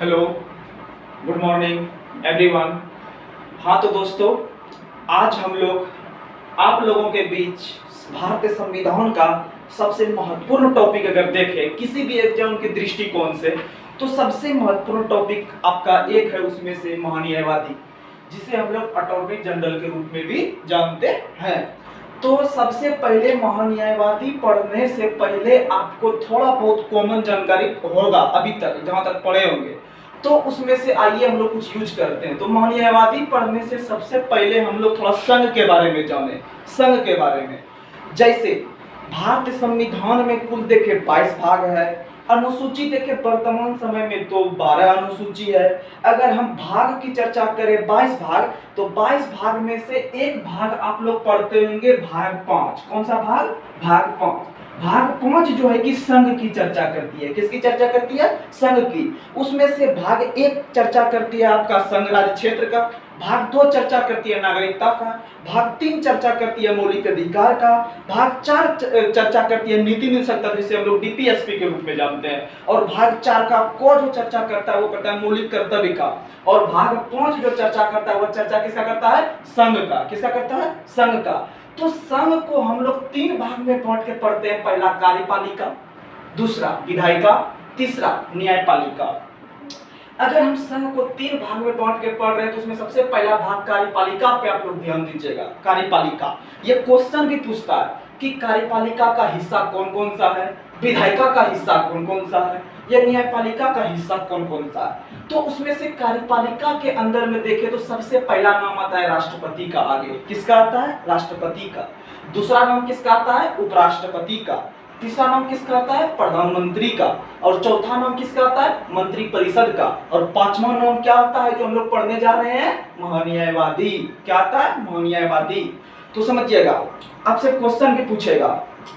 Hello, good morning everyone. हाँ तो दोस्तों, आज हम लोग आप लोगों के बीच भारतीय संविधान का सबसे महत्वपूर्ण टॉपिक अगर देखें किसी भी एग्जाम के दृष्टिकोण से, तो सबसे महत्वपूर्ण टॉपिक आपका एक है, उसमें से महान्यायवादी, जिसे हम लोग अटॉर्नी जनरल के रूप में भी जानते हैं। तो सबसे पहले महान्यायवादी पढ़ने से पहले आपको थोड़ा बहुत कॉमन जानकारी होगा, अभी तक जहां तक पढ़े होंगे, तो उसमें से आइए हम लोग कुछ यूज करते हैं। तो महान्यायवादी पढ़ने से सबसे पहले हम लोग थोड़ा संघ के बारे में जाने, संघ के बारे में। जैसे भारतीय संविधान में कुल देखे 22 भाग है, अनुसूची देखे वर्तमान समय में तो 12 अनुसूची है। अगर हम भाग की चर्चा करें 22 भाग, तो 22 भाग में से एक भाग आप लोग पढ़ते होंगे भाग 5। कौन सा भाग? भाग 5। भाग 5 जो है कि संघ की चर्चा करती है। किसकी चर्चा करती है? संघ की। उसमें से भाग 1 चर्चा करती है आपका संघ राज्य क्षेत्र का, भाग 2 चर्चा करती है नागरिकता का, भाग 3 चर्चा करती है मौलिक अधिकार का, भाग 4 चर्चा करती है नीति निरंकुशता, जिसे हम लोग डीपीएसपी के रूप में जानते हैं, और भाग 4 का को जो चर्चा करता है वो करता है मौलिक कर्तव्य का, और भाग 5 जो चर्चा करता है वो चर्चा किसका करता है? संघ का। किसका करता है? संघ का। तो संघ को हम लोग 3 भाग में बांट के पढ़ते हैं। पहला कार्यपालिका, दूसरा विधायिका, तीसरा न्यायपालिका। अगर हम संघ को 3 भाग में बांट के पढ़ रहे हैं तो उसमें सबसे पहला भाग कार्यपालिका पे आप लोग ध्यान दीजिएगा। कार्यपालिका, ये क्वेश्चन भी पूछता है कि कार्यपालिका का हिस्सा कौन कौन सा है, विधायिका का हिस्सा कौन कौन सा है, या न्यायपालिका का हिस्सा कौन कौन सा है। तो उसमें से कार्यपालिका के अंदर में देखें तो सबसे पहला नाम आता है राष्ट्रपति का। आगे किसका आता है? राष्ट्रपति का। दूसरा नाम किसका आता है? उपराष्ट्रपति का। तीसरा नाम किसका आता है? प्रधानमंत्री का। और चौथा नाम किसका आता है? मंत्रिपरिषद का। और 5वां नाम क्या आता है जो हम लोग पढ़ने जा रहे हैं? महान्यायवादी। क्या आता है? महान्यायवादी। तो समझिएगा, आपसे क्वेश्चन भी पूछेगा।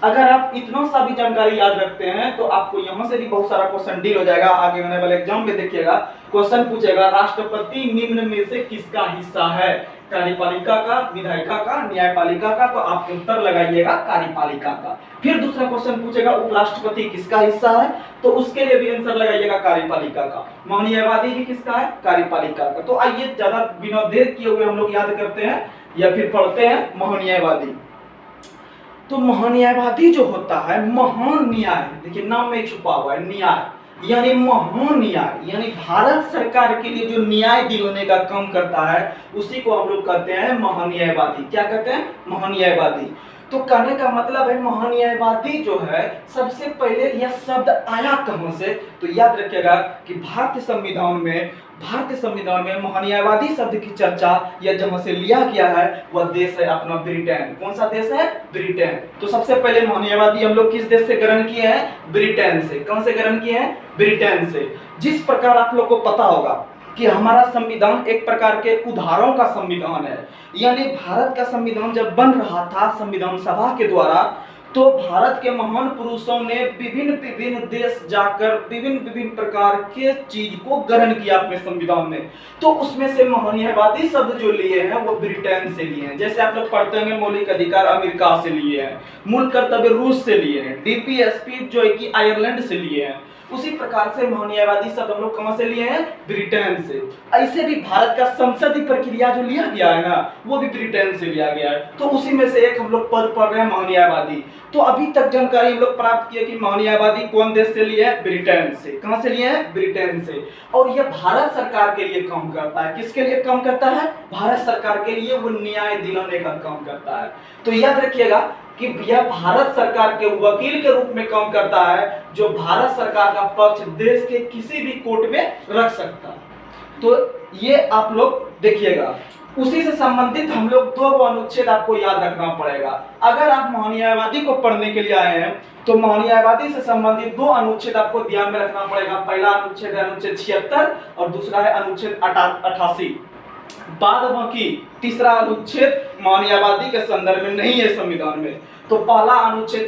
अगर आप इतना सा भी जानकारी याद रखते हैं तो आपको यहाँ से भी बहुत सारा क्वेश्चन डील हो जाएगा। आगे होने वाले एग्जाम में देखिएगा, क्वेश्चन पूछेगा राष्ट्रपति निम्न में से किसका हिस्सा है? कार्यपालिका का, विधायिका का, न्यायपालिका का। तो आप उत्तर लगाइएगा कार्यपालिका का। फिर दूसरा क्वेश्चन पूछेगा उपराष्ट्रपति किसका हिस्सा है? तो उसके लिए भी आंसर लगाइएगा कार्यपालिका का। महान्यायवादी भी किसका है? कार्यपालिका का। तो आइए ज्यादा बिना देर किए हुए हम लोग याद करते हैं या फिर पढ़ते हैं महान्यायवादी। तो महान्यायवादी जो होता है, महान न्याय, देखिए नाम में छुपा हुआ है न्याय, यानी महान न्याय, यानी भारत सरकार के लिए जो न्याय दिलाने का काम करता है उसी को हम लोग कहते हैं महान्यायवादी। क्या कहते हैं? महान्यायवादी। तो कहने का मतलब है महान्यायवादी जो है, सबसे पहले यह शब्द आया कहां से? तो याद रखिएगा कि भारतीय संविधान में महान्यायवादी शब्द की चर्चा या जहां से लिया गया है वह देश है अपना ब्रिटेन। कौन सा देश है? ब्रिटेन। तो सबसे पहले महान्यायवादी हम लोग किस देश से ग्रहण किए हैं? ब्रिटेन से। कहां से ग्रहण किए हैं? ब्रिटेन से। जिस प्रकार आप लोग को पता होगा कि हमारा संविधान एक प्रकार के उधारों का संविधान है, यानी भारत का संविधान जब बन रहा था संविधान सभा के द्वारा, तो भारत के महान पुरुषों ने विभिन्न देश जाकर विभिन्न प्रकार के चीज को ग्रहण किया अपने संविधान में। तो उसमें से महान्यायवादी शब्द जो लिए हैं वो ब्रिटेन से लिए हैं। जैसे आप लोग पढ़ते होंगे मौलिक अधिकार अमेरिका से लिए हैं, मूल कर्तव्य रूस से लिए हैं, डीपीएसपी जो है कि आयरलैंड से लिए हैं। उसी प्रकार से महान्यायवादी शब्द हम लोग कहां से लिए हैं? ब्रिटेन से। ऐसे भी भारत का संसदीय प्रक्रिया जो लिया गया है ना, वो भी ब्रिटेन से लिया गया है। तो उसी में से एक हम लोग पद पढ़ रहे हैं महान्यायवादी। तो अभी तक जानकारी हम लोग प्राप्त किए कि महान्यायवादी कौन देश से लिए हैं? ब्रिटेन से। कहां से लिए हैं? ब्रिटेन से। और यह भारत सरकार के लिए काम करता है। किसके लिए काम करता है? भारत सरकार के लिए वो न्याय दिलाने का काम करता है। तो याद रखिएगा कि यह भारत सरकार के वकील के रूप में काम करता है, जो भारत सरकार का पक्ष देश के किसी भी कोर्ट में रख सकता है। तो ये आप लोग देखिएगा। उसी से संबंधित हम लोग 2 अनुच्छेद आपको याद रखना पड़ेगा। अगर आप महान्यायवादी को पढ़ने के लिए आए हैं तो महान्यायवादी से संबंधित 2 अनुच्छेद आपको ध्यान में रखना पड़ेगा। पहला अनुच्छेद है अनुच्छेद 76 और दूसरा है अनुच्छेद 88। बाद बाकी तीसरा अनुच्छेद महान्यायवादी के संदर्भ में नहीं है संविधान में। तो पहला अनुच्छेद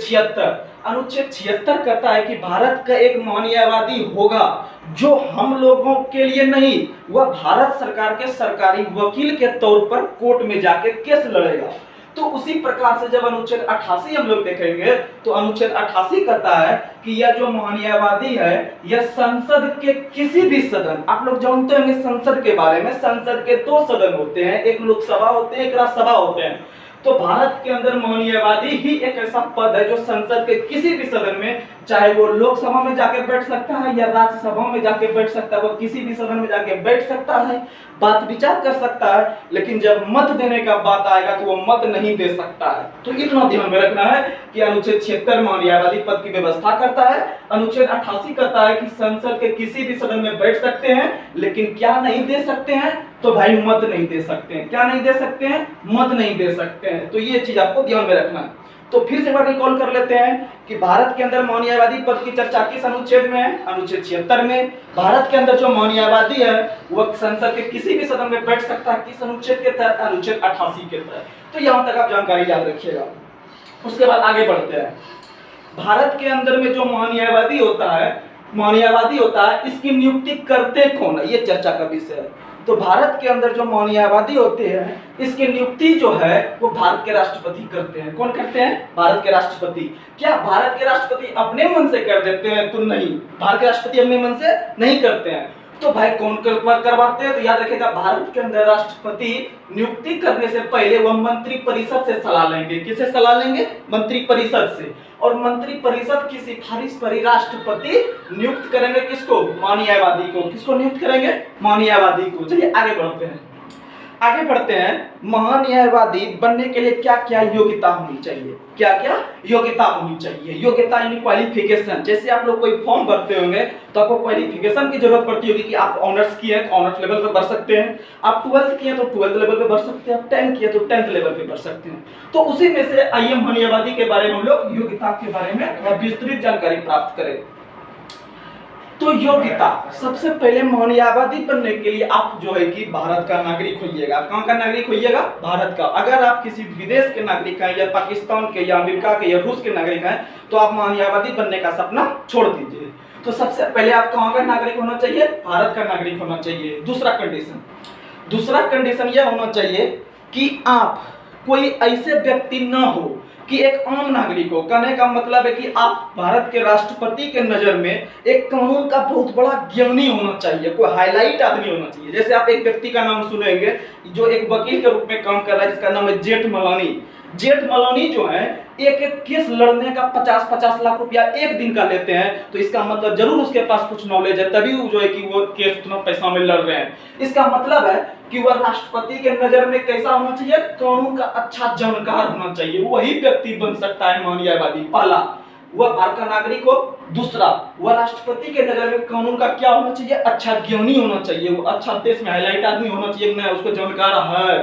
76 कहता है कि भारत का एक महान्यायवादी होगा जो हम लोगों के लिए नहीं, वह भारत सरकार के सरकारी वकील के तौर पर कोर्ट में जाके केस लड़ेगा। तो उसी प्रकार से जब अनुच्छेद 88 हम लोग देखेंगे तो अनुच्छेद 88 कहता है कि यह जो महान्यायवादी है यह संसद के किसी भी सदन, आप लोग जानते होंगे संसद के बारे में, संसद के दो सदन होते हैं, एक लोकसभा होते हैं, एक राज्यसभा होते हैं। तो भारत के अंदर महान्यायवादी ही एक ऐसा पद है जो संसद के किसी भी सदन में, चाहे वो लोकसभा में जाके बैठ सकता है या राज्यसभा में जाके बैठ सकता है, वो किसी भी सदन में जाके बैठ सकता है, बात विचार कर सकता है, लेकिन जब मत देने का बात आएगा तो वो मत नहीं दे सकता है। तो इतना ध्यान में रखना है कि अनुच्छेद 76 महान्यायवादी पद की व्यवस्था करता है, अनुच्छेद 88 कहता है कि संसद के किसी भी सदन में बैठ सकते हैं, लेकिन क्या नहीं दे सकते हैं, तो भाई मत नहीं दे सकते हैं। क्या नहीं दे सकते हैं? मत नहीं दे सकते हैं। तो ये चीज आपको ध्यान में रखना है। तो फिर से एक बार रिकॉल कर लेते हैं कि भारत के अंदर महान्यायवादी पद की चर्चा किस अनुच्छेद में है? अनुच्छेद 76 में। भारत के अंदर जो महान्यायवादी है वह संसद के किसी भी सदन में बैठ सकता है, किस अनुच्छेद के तहत? अनुच्छेद 88 के तहत। तो यहां तक आप जानकारी याद रखिएगा। उसके बाद आगे बढ़ते हैं। भारत के अंदर में जो महान्यायवादी होता है इसकी नियुक्ति करते कौन है, ये चर्चा का विषय है। तो भारत के अंदर जो महान्यायवादी होते हैं इसकी नियुक्ति जो है वो भारत के राष्ट्रपति करते हैं। कौन करते हैं? भारत के राष्ट्रपति। क्या भारत के राष्ट्रपति अपने मन से कर देते हैं? तो नहीं, भारत के राष्ट्रपति अपने मन से नहीं करते हैं। तो भाई कौन करवाते हैं? तो याद रखिएगा, भारत के अंदर राष्ट्रपति नियुक्ति करने से पहले वह मंत्री परिषद से सलाह लेंगे। किससे सलाह लेंगे? मंत्री परिषद से। और मंत्री परिषद की सिफारिश पर ही राष्ट्रपति नियुक्त करेंगे किसको? महान्यायवादी को। किसको नियुक्त करेंगे? महान्यायवादी को। चलिए आगे बढ़ते हैं। महान्यायवादी बनने के लिए क्या क्या योग्यता होनी चाहिए? क्या क्या योग्यता होनी चाहिए? योग्यता यानी क्वालिफिकेशन। जैसे आप लोग कोई फॉर्म भरते होंगे तो आपको क्वालिफिकेशन की जरूरत पड़ती होगी कि आप ऑनर्स किए हैं तो ऑनर्स लेवल पे भर सकते हैं, आप 12th किए तो 12th लेवल पे भर सकते हैं, आप 10th किए तो 10th लेवल पे भर सकते हैं। तो उसी में से आइए महान्यायवादी के बारे में हम लोग योग्यता के बारे में विस्तृत जानकारी प्राप्त करें। तो योग्यता, सबसे पहले महान्यायवादी बनने के लिए आप जो है कि भारत का नागरिक होइएगा। कहाँ का नागरिक होइएगा? भारत का। अगर आप किसी विदेश के नागरिक हैं या पाकिस्तान के या अमेरिका के या रूस के नागरिक हैं तो आप महान्यायवादी बनने का सपना छोड़ दीजिए। तो सबसे पहले आप कहाँ का नागरिक होना चाहिए? भारत का नागरिक होना चाहिए। दूसरा कंडीशन यह होना चाहिए कि आप कोई ऐसे व्यक्ति न हो कि एक आम नागरिक हो। कहने का मतलब है कि आप भारत के राष्ट्रपति के नजर में एक कानून का बहुत बड़ा ज्ञानी होना चाहिए, कोई हाईलाइट आदमी होना चाहिए। जैसे आप एक व्यक्ति का नाम सुनेंगे जो एक वकील के रूप में काम कर रहा है, जिसका नाम है जेठ मलानी जो है एक केस लड़ने का 50-50 लाख रुपया एक दिन का लेते हैं। तो इसका मतलब जरूर उसके पास कुछ नॉलेज है, तभी जो है कि वो केस उतना पैसा में लड़ रहे हैं। इसका मतलब है कि वह राष्ट्रपति के नजर में कैसा होना चाहिए? कानून का अच्छा जानकार होना चाहिए। वही व्यक्ति बन सकता है महान्यायवादी। पहला, वह भारत का नागरिक हो। दूसरा, वह राष्ट्रपति के नजर में कानून का क्या होना चाहिए? अच्छा ज्ञानी होना चाहिए। वो अच्छा देश में हाईलाइट आदमी होना चाहिए, नहीं उसको जानकार है।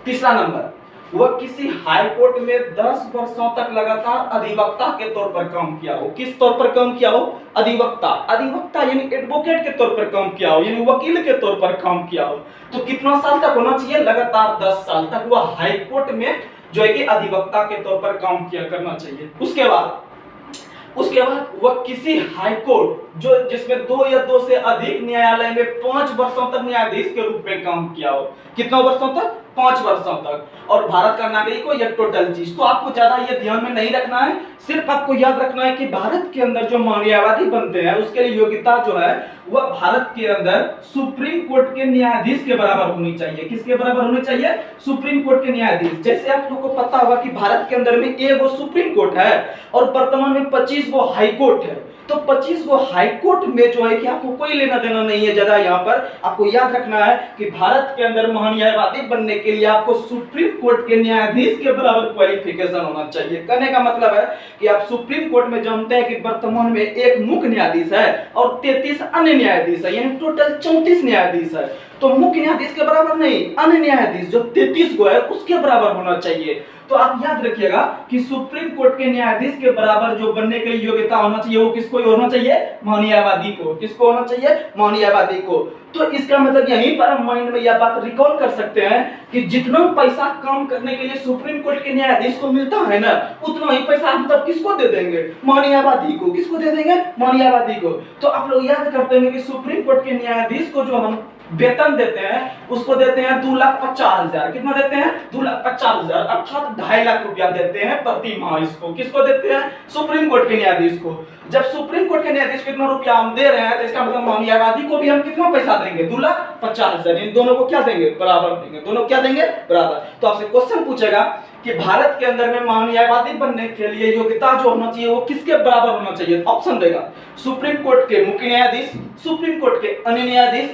तीसरा नंबर, वह किसी हाई कोर्ट में 10 वर्षों तक लगातार अधिवक्ता के तौर पर काम किया हो। किस तौर पर काम किया हो? अधिवक्ता यानी एडवोकेट के तौर पर काम किया हो, यानी वकील के तौर पर काम किया हो। तो कितना साल तक होना चाहिए? लगातार 10 साल तक वह हाई कोर्ट में जो है कि अधिवक्ता के तौर पर काम किया करना चाहिए। उसके बाद वह किसी हाई कोर्ट जो जिसमें 2 या 2 से अधिक न्यायालय में 5 वर्षों तक न्यायाधीश के रूप में काम किया हो। कितना वर्षों तक? 5 वर्षों तक। और भारत का नागरिक हो, यह टोटल चीज। तो आपको ज्यादा ये ध्यान में नहीं रखना है, सिर्फ आपको याद रखना है कि भारत के अंदर जो महान्यायवादी बनते हैं उसके लिए योग्यता जो है वह भारत के अंदर सुप्रीम कोर्ट के न्यायाधीश के बराबर होनी चाहिए। किसके बराबर होनी चाहिए? सुप्रीम कोर्ट के न्यायाधीश। जैसे आप लोगों को पता होगा कि भारत के अंदर में 1 सुप्रीम कोर्ट है और वर्तमान में 25 हाई कोर्ट है। तो 25 हाई कोर्ट में जो है कि आपको कोई लेना देना नहीं है ज्यादा। यहाँ पर आपको याद रखना है कि भारत के अंदर महान्यायवादी बनने के लिए आपको सुप्रीम कोर्ट के न्यायाधीश के बराबर क्वालिफिकेशन होना चाहिए। कहने का मतलब है कि आप सुप्रीम कोर्ट में जानते हैं कि वर्तमान में 1 मुख्य न्यायाधीश है और 33 अन्य न्यायाधीश है, यानी टोटल 34 न्यायाधीश है। तो मुख्य न्यायाधीश के बराबर नहीं, अन्य न्यायाधीश जो 33 है उसके बराबर होना चाहिए। तो आप याद रखिएगा कि सुप्रीम कोर्ट के न्यायाधीश के बराबर जो बनने के लिए योग्यता होना चाहिए वो किसको होना चाहिए? महान्यायवादी को। किसको होना चाहिए? महान्यायवादी को। तो इसका मतलब यहीं पर हम माइंड में यह बात रिकॉल कर सकते हैं कि जितना पैसा काम करने के लिए सुप्रीम कोर्ट के न्यायाधीश को मिलता है ना, उतना ही पैसा हम तब किसको दे देंगे? महान्यायवादी को। किसको दे देंगे? महान्यायवादी को। तो आप लोग याद करते हैं कि सुप्रीम कोर्ट के न्यायाधीश को जो हम वेतन देते हैं उसको देते हैं 2,50,000। कितना देते हैं? 2,50,000 अर्थात 2.5 लाख रुपया देते हैं प्रति माह। इसको किसको देते हैं? सुप्रीम कोर्ट के न्यायाधीश को। जब सुप्रीम कोर्ट के न्यायाधीश को इतना रुपया हम दे रहे हैं तो इसका मतलब न्यायवादी को भी हम कितना पैसा देंगे? 2,50,000। इन दोनों को क्या देंगे? बराबर देंगे। दोनों क्या देंगे? बराबर। तो आपसे क्वेश्चन पूछेगा कि भारत के अंदर में महान्यायवादी बनने के लिए योग्यता जो होना चाहिए वो किसके बराबर होना चाहिए? ऑप्शन देगा सुप्रीम कोर्ट के मुख्य न्यायाधीश, सुप्रीम कोर्ट के अन्य न्यायाधीश,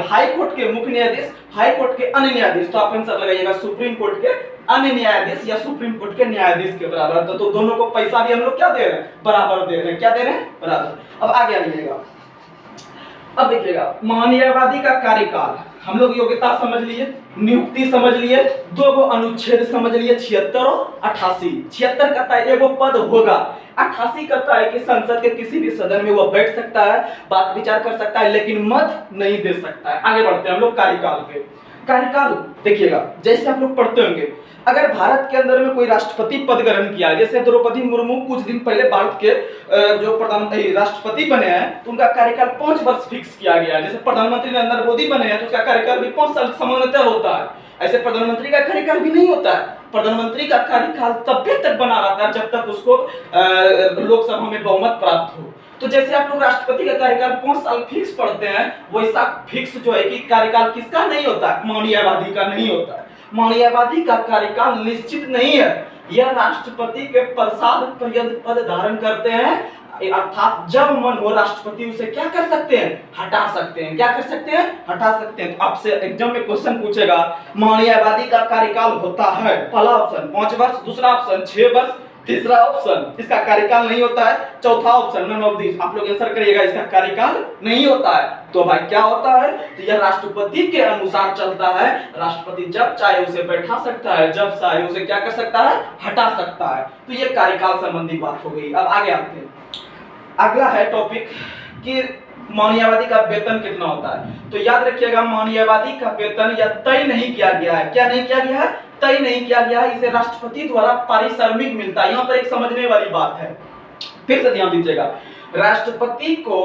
हाई कोर्ट के मुख्य न्यायाधीश, हाई कोर्ट के अन्य न्यायाधीश। तो आप आंसर लगाइएगा सुप्रीम कोर्ट के अन्य न्यायाधीश या सुप्रीम कोर्ट के न्यायाधीश के बराबर। तो दोनों को पैसा भी हम लोग क्या दे रहे हैं? बराबर दे रहे हैं। क्या दे रहे हैं? बराबर। अब आगे आइएगा, अब देखिएगा महान्यायवादी का कार्यकाल। हम लोग योग्यता समझ लिए, नियुक्ति समझ लिए, दो गो अनुच्छेद समझ लिए, 76 और 88। 76 कहता है एगो पद होगा, 88 कहता है कि संसद के किसी भी सदन में वो बैठ सकता है, बात विचार कर सकता है, लेकिन मत नहीं दे सकता है। आगे बढ़ते हैं हम लोग कार्यकाल पे। कार्यकाल देखिएगा, जैसे आप लोग पढ़ते होंगे, अगर भारत के अंदर में कोई राष्ट्रपति पद ग्रहण किया, जैसे द्रौपदी मुर्मू कुछ दिन पहले भारत के जो प्रधानमंत्री राष्ट्रपति बने हैं तो उनका कार्यकाल 5 वर्ष फिक्स किया गया है। जैसे प्रधानमंत्री नरेंद्र मोदी बने हैं तो उसका कार्यकाल भी 5 साल सामान्यतः होता है। ऐसे प्रधानमंत्री का कार्यकाल भी नहीं होता है। प्रधानमंत्री का कार्यकाल तब तक बना रहता है जब तक उसको लोकसभा में बहुमत प्राप्त हो। तो जैसे आप लोग राष्ट्रपति का कार्यकाल 5 साल फिक्स पढ़ते हैं, वैसा फिक्स जो है कि कार्यकाल किसका नहीं होता है? महान्यायवादी का नहीं होता है। महान्यायवादी का कार्यकाल निश्चित नहीं है। यह राष्ट्रपति के प्रसाद पर्यंत पद धारण करते हैं, अर्थात जब मन हो राष्ट्रपति उसे क्या कर सकते हैं? हटा सकते हैं। क्या कर सकते हैं? हटा सकते हैं। तो आपसे एग्जाम में क्वेश्चन पूछेगा महान्यायवादी का कार्यकाल होता है, पहला ऑप्शन 5 वर्ष, दूसरा ऑप्शन 6 वर्ष, तीसरा ऑप्शन इसका कार्यकाल नहीं होता है, चौथा ऑप्शन नन ऑफ दिस। आप लोग आंसर करिएगा, इसका कार्यकाल नहीं होता है। तो भाई क्या होता है? तो यह राष्ट्रपति के अनुसार चलता है। राष्ट्रपति जब चाहे उसे बैठा सकता है, जब चाहे उसे क्या कर सकता है? हटा सकता है। तो ये कार्यकाल संबंधी बात हो गई। अब आगे आते हैं, अगला है टॉपिक कि महान्यायवादी का वेतन कितना होता है। तो याद रखिएगा महान्यायवादी का वेतन यह तय नहीं किया गया है। क्या नहीं किया गया है? तय नहीं किया गया है। इसे राष्ट्रपति द्वारा पारिश्रमिक मिलता है। यहाँ पर एक समझने वाली बात है, फिर से ध्यान दीजिएगा। राष्ट्रपति को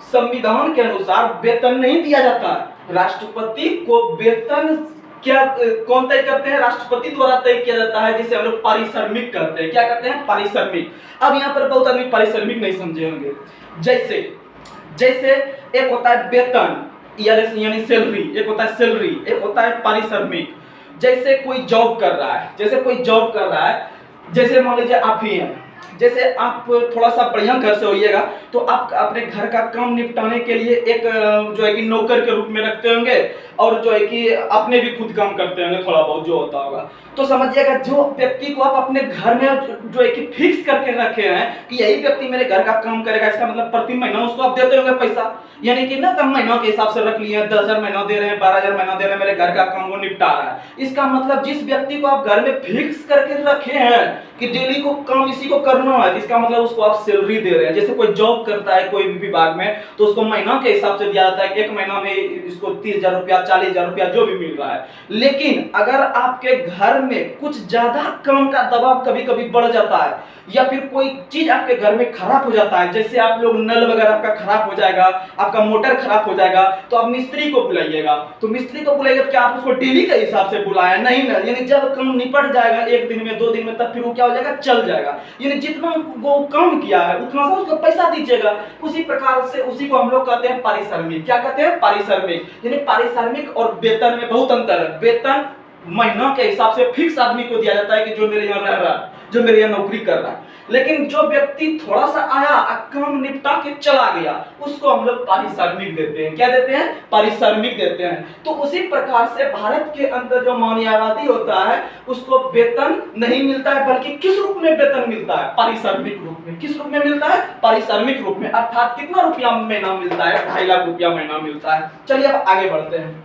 संविधान के अनुसार वेतन नहीं दिया जाता। राष्ट्रपति को वेतन क्या कौन तय करते हैं? राष्ट्रपति द्वारा तय किया जाता है, जिसे हम लोग पारिश्रमिक कहते हैं। क्या कहते हैं? पारिश्रमिक। अब यहाँ पर बहुत आदमी पारिश्रमिक नहीं समझे होंगे। जैसे एक होता है वेतन यानी सैलरी, एक होता है सैलरी, एक होता है पारिश्रमिक। जैसे कोई जॉब कर रहा है, जैसे मान लीजिए आप ही हैं, जैसे आप थोड़ा सा बढ़िया घर से होइएगा तो आप अपने घर का काम निपटाने के लिए एक जो है कि नौकर के रूप में रखते होंगे, और जो है कि अपने भी खुद काम करते होंगे थोड़ा बहुत जो होता होगा। तो समझिएगा जो व्यक्ति को आप अपने घर में जो है कि फिक्स करके रखे हैं कि यही व्यक्ति मेरे घर का काम करेगा, इसका मतलब प्रति महीना उसको आप देते होंगे पैसा, यानी कि ना कम महीनों के हिसाब से रख लिए, 10,000 महीना दे रहे हैं, 12,000 महीना दे रहे हैं, मेरे घर का काम वो निपटा रहा है। इसका मतलब जिस व्यक्ति को आप घर में फिक्स करके रखे हैं कि डेली को काम इसी को करना है, इसका मतलब उसको आप सैलरी दे रहे हैं। जैसे कोई जॉब करता है कोई भी विभाग में तो उसको महीना के हिसाब से दिया जाता है कि एक महीना में इसको 30,000 रुपया, 40,000 रुपया जो भी मिल रहा है। लेकिन अगर आपके घर में कुछ ज्यादा काम का दबाव कभी कभी बढ़ जाता है, या फिर कोई चीज आपके घर में खराब हो जाता है, जैसे आप लोग नल वगैरह आपका खराब हो जाएगा, आपका मोटर खराब हो जाएगा, तो आप मिस्त्री को बुलाइएगा। तो मिस्त्री को बुलाइएगा तो क्या आप उसको डेली के हिसाब से बुलाएं? नहीं ना, यानी जब काम निपट जाएगा 1 दिन में 2 दिन में, तब फिर वो क्या हो जाएगा? चल जाएगा। यानी जितना वो काम किया है उतना सा उसको पैसा दीजिएगा। उसी प्रकार से उसी को हम लोग कहते हैं पारिश्रमिक। क्या कहते हैं? पारिश्रमिक। यानी पारिश्रमिक और वेतन में बहुत अंतर है। वेतन महीना के हिसाब से फिक्स आदमी को दिया जाता है कि जो मेरे यहाँ रह रहा है, जो मेरे यहाँ नौकरी कर रहा है। लेकिन जो व्यक्ति थोड़ा सा आया, काम निपटा के चला गया, उसको हम लोग पारिश्रमिक देते हैं। क्या देते हैं? पारिश्रमिक देते हैं। तो उसी प्रकार से भारत के अंदर जो न्यायवादी होता है उसको वेतन नहीं मिलता है, बल्कि किस रूप में वेतन मिलता है? पारिश्रमिक रूप में। किस रूप में मिलता है? पारिश्रमिक रूप में। अर्थात कितना रुपया महीना मिलता है? 2.5 लाख रुपया महीना मिलता है। चलिए अब आगे बढ़ते हैं।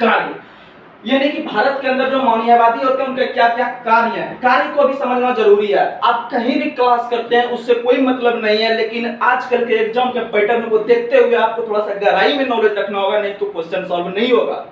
कार्य, यानी कि भारत के अंदर जो न्यायवादी होते हैं उनके क्या क्या कार्य हैं, कार्य को भी समझना जरूरी है। आप कहीं भी क्लास करते हैं उससे कोई मतलब नहीं है, लेकिन आजकल के एग्जाम के पैटर्न को देखते हुए आपको थोड़ा सा गहराई में नॉलेज रखना होगा, नहीं तो क्वेश्चन सॉल्व नहीं होगा।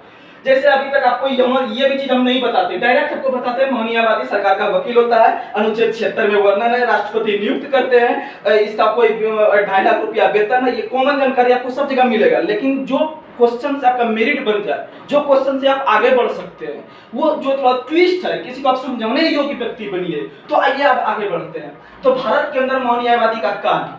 जैसे अभी तक आपको ये भी चीज हम नहीं बताते, डायरेक्ट आपको बताते हैं न्यायवादी सरकार का वकील होता है, अनुच्छेद 76 में वर्णन है, राष्ट्रपति नियुक्त करते हैं, इसका कोई 2.5 लाख रुपया वेतन है। ये कॉमन जानकारी आपको सब जगह मिलेगा, लेकिन जो क्वेश्चन से आपका मेरिट बन जाए, जो क्वेश्चन से आप आगे बढ़ सकते हैं, वो जो थोड़ा ट्विस्ट है, किसी को आप समझाने योग्य व्यक्ति बनिए। तो आइए आप आगे बढ़ते हैं। तो भारत के अंदर मौर्यवादी का काल,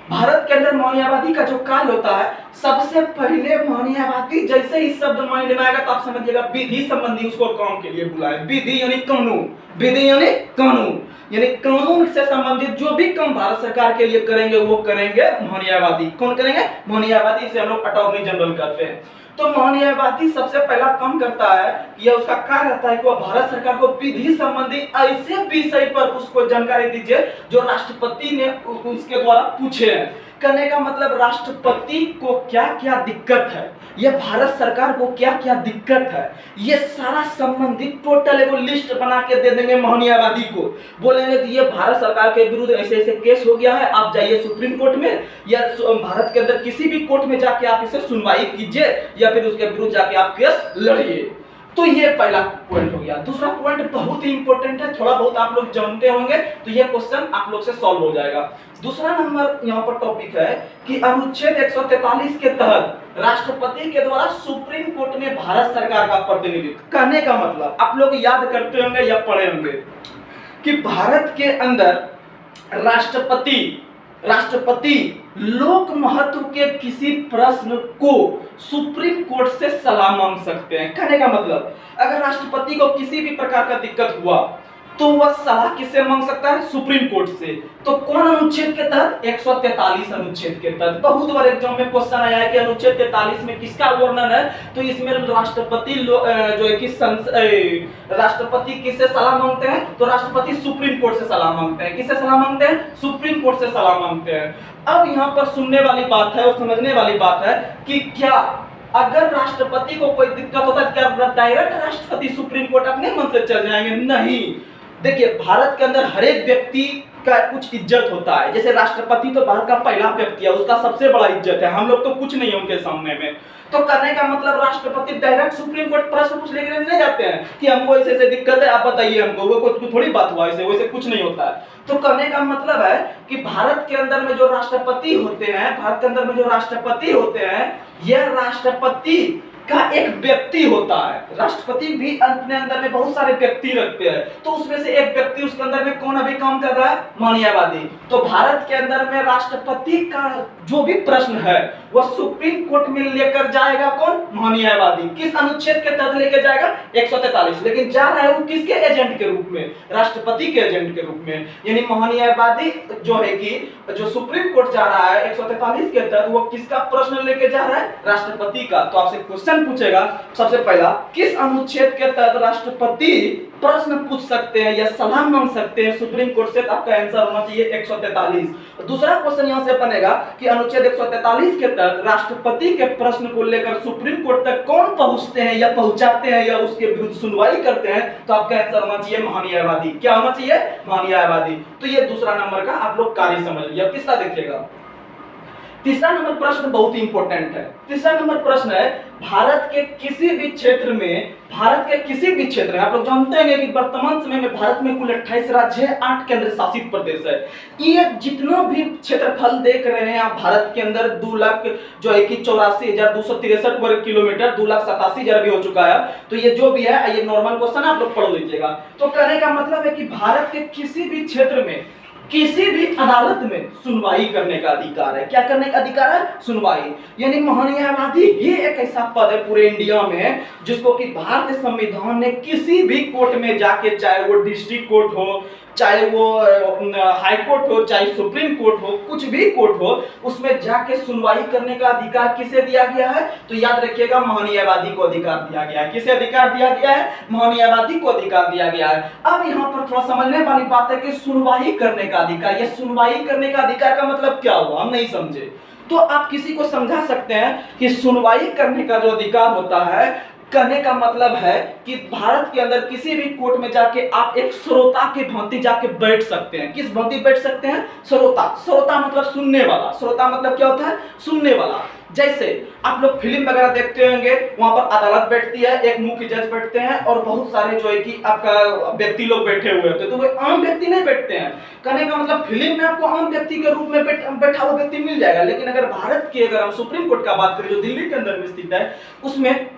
भारत के अंदर मौर्यवादी का जो काल होता है, सबसे पहले मौर्यवादी जैसे ही शब्द माइंड में आएगा तो आप समझिएगा विधि संबंधी उसको काम के लिए बुलाए। विधि यानी कानून, विधि यानी कानून, यानी कानून से संबंधित जो भी काम भारत सरकार के लिए करेंगे वो करेंगे मौर्यवादी। कौन करेंगे? मौर्यवादी। से हम लोग अटॉर्नी जनरल करते हैं। तो मौर्यवादी सबसे पहला काम करता है, यह उसका कार्य रहता है कि वह भारत सरकार को विधि संबंधी ऐसे विषय पर उसको जानकारी दीजिए जो राष्ट्रपति ने उसके द्वारा पूछे हैं। कहने का मतलब राष्ट्रपति को क्या क्या दिक्कत है, यह भारत सरकार को क्या क्या दिक्कत है, ये सारा संबंधित टोटल एगो लिस्ट बना के दे देंगे मौर्यवादी को। बोलेंगे कि ये भारत सरकार के विरुद्ध ऐसे ऐसे केस हो गया है, आप जाइए सुप्रीम कोर्ट में या भारत के अंदर किसी भी कोर्ट में जाके आप इसे सुनवाई कीजिए या फिर उसके विरुद्ध जाके आप केस लड़िए। तो ये पहला पॉइंट हो गया। दूसरा पॉइंट बहुत ही इंपॉर्टेंट है, थोड़ा बहुत आप लोग जानते होंगे, तो ये क्वेश्चन आप लोग से सॉल्व हो जाएगा। दूसरा नंबर यहाँ पर टॉपिक है कि अनुच्छेद 143 के तहत राष्ट्रपति के द्वारा सुप्रीम कोर्ट में भारत सरकार का प्रतिनिधित्व। कहने का मतलब आप लोग याद करते होंगे या पढ़े होंगे कि भारत के अंदर राष्ट्रपति लोक महत्व के किसी प्रश्न को सुप्रीम कोर्ट से सलाह मांग सकते हैं। कहने का मतलब अगर राष्ट्रपति को किसी भी प्रकार का दिक्कत हुआ तो वह सलाह किससे मांग सकता है? सुप्रीम कोर्ट से। तो कौन अनुच्छेद के तहत? 143 अनुच्छेद के तहत। बहुत बार एग्जाम में क्वेश्चन आया है कि अनुच्छेद 43 में किसका वर्णन है, तो इसमें राष्ट्रपति जो है कि राष्ट्रपति किससे सलाह मांगते हैं? तो राष्ट्रपति सुप्रीम कोर्ट से सलाह मांगते हैं। किससे सलाह मांगते हैं? सुप्रीम कोर्ट से सलाह मांगते हैं। अब यहाँ पर सुनने वाली बात है और समझने वाली बात है कि क्या अगर राष्ट्रपति को कोई दिक्कत होता है क्या डायरेक्ट राष्ट्रपति सुप्रीम कोर्ट अपने मन से चल जाएंगे? नहीं। देखिए भारत के अंदर हर एक व्यक्ति का कुछ इज्जत होता है। जैसे राष्ट्रपति तो भारत का पहला व्यक्ति है, उसका सबसे बड़ा इज्जत है, हम लोग तो कुछ नहीं है उनके सामने में। तो करने का मतलब राष्ट्रपति डायरेक्ट सुप्रीम कोर्ट प्रश्न पूछने के लिए नहीं जाते हैं कि हमको ऐसे ऐसे दिक्कत है, आप बताइए हमको, वो कोई थोड़ी बात हुआ, ऐसे वैसे कुछ नहीं होता है। तो कहने का मतलब है कि भारत के अंदर में जो राष्ट्रपति होते हैं, यह राष्ट्रपति का एक व्यक्ति होता है। राष्ट्रपति भी अपने अंदर में बहुत सारे व्यक्ति रखते हैं, तो उसमें से एक व्यक्ति उसके अंदर में कौन अभी काम कर रहा है? मौर्यवादी। तो भारत के अंदर में राष्ट्रपति का जो भी प्रश्न है वह सुप्रीम कोर्ट में लेकर जाएगा कौन? मौर्यवादी। किस अनुच्छेद के तहत लेकर जाएगा? 143। लेकिन जा रहा है वो किसके एजेंट के रूप में? राष्ट्रपति के एजेंट के रूप में। यानी मौर्यवादी जो है कि जो सुप्रीम कोर्ट जा रहा है 143 के तहत, वो किसका प्रश्न लेके जा रहा है? राष्ट्रपति का। तो आपसे क्वेश्चन पूछेगा सबसे पहला, किस अनुच्छेद के तहत राष्ट्रपति प्रश्न पूछ सकते हैं या सलाह मांग सकते हैं सुप्रीम कोर्ट से? आपका आंसर होना चाहिए 143। दूसरा क्वेश्चन यहां से बनेगा कि अनुच्छेद 143 के तहत राष्ट्रपति के प्रश्न को लेकर सुप्रीम कोर्ट तक कौन पहुंचते हैं या पहुंचाते हैं या उसके विरुद्ध सुनवाई करते हैं? तो आपका आंसर होना चाहिए मौर्यवादी। क्या होना चाहिए? मौर्यवादी। तो ये दूसरा नंबर का आप लोग कार्य समझ लिया। तीसरा देखिएगा, तीसरा नंबर प्रश्न बहुत ही इंपॉर्टेंट है। तीसरा नंबर प्रश्न है भारत के किसी भी क्षेत्र में आप लोग जानते हैं कि वर्तमान समय में भारत में कुल 28 राज्य है, 8 केंद्र शासित प्रदेश है। ये जितना भी क्षेत्रफल देख रहे हैं आप भारत के अंदर 2 लाख जो है कि 84,263 वर्ग किलोमीटर, 2,87,000 भी हो चुका है। तो ये जो भी है ये नॉर्मल क्वेश्चन आप लोग पढ़ लीजिएगा। तो कहने का मतलब है कि भारत के किसी भी क्षेत्र में किसी भी अदालत में सुनवाई करने का अधिकार है। क्या करने का अधिकार है? सुनवाई। यानी मौर्यवादी ही एक ऐसा पद है पूरे इंडिया में जिसको कि भारतीय संविधान ने किसी भी कोर्ट में जाके, चाहे वो डिस्ट्रिक्ट कोर्ट हो, चाहे वो हाई कोर्ट हो, चाहे सुप्रीम कोर्ट हो, कुछ भी कोर्ट हो, उसमें जाके सुनवाई करने का अधिकार किसे दिया गया है? तो याद रखिएगा मौर्यवादी को अधिकार दिया गया है। किसे अधिकार दिया गया है? मौर्यवादी को अधिकार दिया गया है। अब यहाँ पर थोड़ा समझने वाली बात है कि सुनवाई करने का अधिकार, ये सुनवाई करने का अधिकार का मतलब क्या हुआ? हम नहीं समझे। तो आप किसी को समझा सकते हैं कि सुनवाई करने का जो अधिकार होता है कहने का मतलब है कि भारत के अंदर किसी भी कोर्ट में जाके आप एक श्रोता के भांति जाके बैठ सकते हैं। किस भांति बैठ सकते हैं? श्रोता। श्रोता मतलब सुनने वाला। श्रोता मतलब क्या होता है? सुनने वाला। जैसे आप लोग फिल्म वगैरह देखते होंगे, वहां पर अदालत बैठती है, एक मुख्य जज बैठते हैं और बहुत सारे जो है कि आपका व्यक्ति लोग बैठे हुए होते हैं, तो वो आम व्यक्ति नहीं बैठते हैं। कहने का मतलब फिल्म में आपको आम व्यक्ति के रूप में बैठा हुआ व्यक्ति मिल जाएगा, लेकिन अगर भारत की अगर हम सुप्रीम कोर्ट का बात करें जो दिल्ली के अंदर में स्थित है, उसमें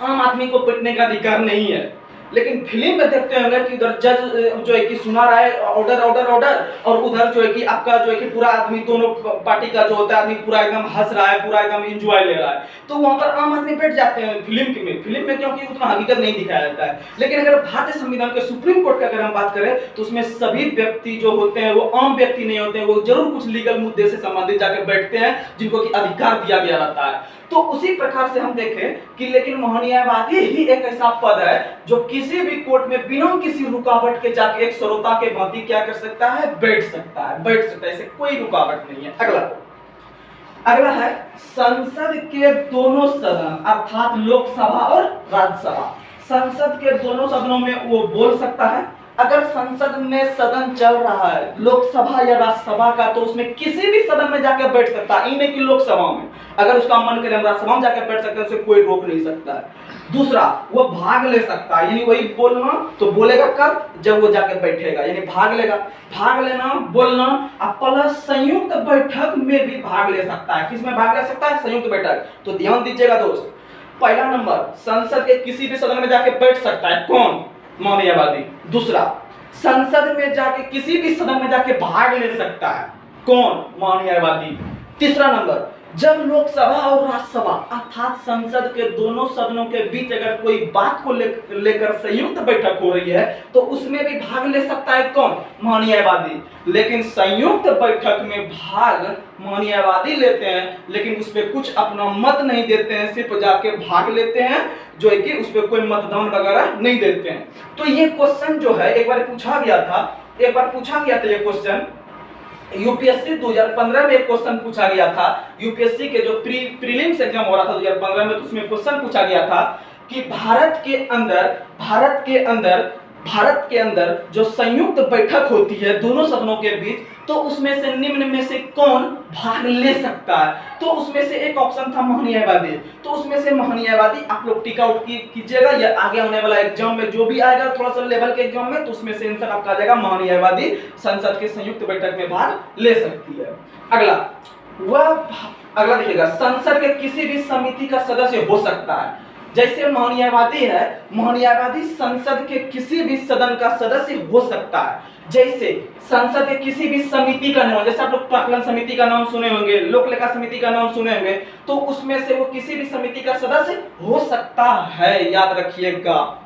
आम आदमी को बैठने का अधिकार नहीं है। लेकिन फिल्म में देखते होंगे कि उधर जज जो है कि सुना रहा है ऑर्डर ऑर्डर ऑर्डर, और उधर जो है कि आपका जो है कि पूरा आदमी दोनों पार्टी का जो होता है आदमी पूरा एकदम हंस रहा है, पूरा एकदम एंजॉय ले रहा है, तो वहां पर आम आदमी बैठ जाते हैं फिल्म में क्योंकि उतना हकीकत नहीं दिखाया जाता है। लेकिन अगर भारतीय संविधान के सुप्रीम कोर्ट की अगर हम बात करें तो उसमें सभी व्यक्ति जो होते हैं वो आम व्यक्ति नहीं होते हैं, वो जरूर कुछ लीगल मुद्दे से संबंधित जाकर बैठते हैं जिनको कि अधिकार दिया गया रहता है। तो उसी प्रकार से हम देखें कि लेकिन महान्यायवादी ही एक ऐसा पद है जो किसी भी कोर्ट में बिना किसी रुकावट के जाके एक श्रोता के भांति क्या कर सकता है? बैठ सकता है। ऐसे कोई रुकावट नहीं है। अगला है संसद के दोनों सदन अर्थात लोकसभा और राज्यसभा। संसद के दोनों सदनों में वो बोल सकता है। अगर संसद में सदन चल रहा है लोकसभा या राज्यसभा का, तो उसमें किसी भी सदन में जाकर बैठ सकता है, नहीं कि लोकसभा में। अगर उसका मन करे हम राज्यसभा में जाकर बैठ सकते हैं, उसे कोई रोक नहीं सकता है। दूसरा, वो भाग ले सकता है, यानी वही बोलना तो बोलेगा कब? जब वो जाकर बैठेगा, यानी भाग लेगा। भाग लेना, बोलना प्लस संयुक्त बैठक में भी भाग ले सकता है। किसमें भाग ले सकता है? संयुक्त बैठक। तो ध्यान दीजिएगा दोस्त, पहला नंबर संसद के किसी भी सदन में जाके बैठ सकता है, कौन? महान्यायवादी। दूसरा, संसद में जाके किसी भी सदन में जाके भाग ले सकता है, कौन? महान्यायवादी। तीसरा नंबर, जब लोकसभा और राज्यसभा अर्थात संसद के दोनों सदनों के बीच अगर कोई बात को लेकर संयुक्त बैठक हो रही है तो उसमें भी भाग ले सकता है, कौन? महान्यायवादी। लेकिन संयुक्त बैठक में भाग महान्यायवादी लेते हैं, लेकिन उस पर कुछ अपना मत नहीं देते हैं, सिर्फ जाके भाग लेते हैं, जो है कि उस पर कोई मतदान वगैरह नहीं देते हैं। तो ये क्वेश्चन जो है एक बार पूछा गया था ये क्वेश्चन यूपीएससी 2015 में एक क्वेश्चन पूछा गया था। यूपीएससी के जो प्रीलिम्स एग्जाम हो रहा था 2015 में, तो उसमें क्वेश्चन पूछा गया था कि भारत के अंदर जो संयुक्त बैठक होती है दोनों सदनों के बीच, तो उसमें से निम्न में से कौन भाग ले सकता है? तो उसमें से एक ऑप्शन था महान्यायवादी। तो उसमें से महान्यायवादी आप लोग टिक आउट कीजिएगा, या आगे आने वाला एग्जाम में जो भी आएगा थोड़ा सा लेवल के एग्जाम में, तो उसमें से आंसर आपका आ जाएगा महान्यायवादी संसद के संयुक्त बैठक में भाग ले सकती है। अगला देखिएगा, संसद के किसी भी समिति का सदस्य हो सकता है। जैसे महान्यायवादी है, महान्यायवादी संसद के किसी भी सदन का सदस्य हो सकता है। जैसे संसद के किसी भी समिति का नाम, जैसे आप लोग प्राक्कलन समिति का नाम सुने होंगे, लोक लेखा समिति का नाम सुने होंगे, तो उसमें से वो किसी भी समिति का सदस्य हो सकता है, याद रखिएगा।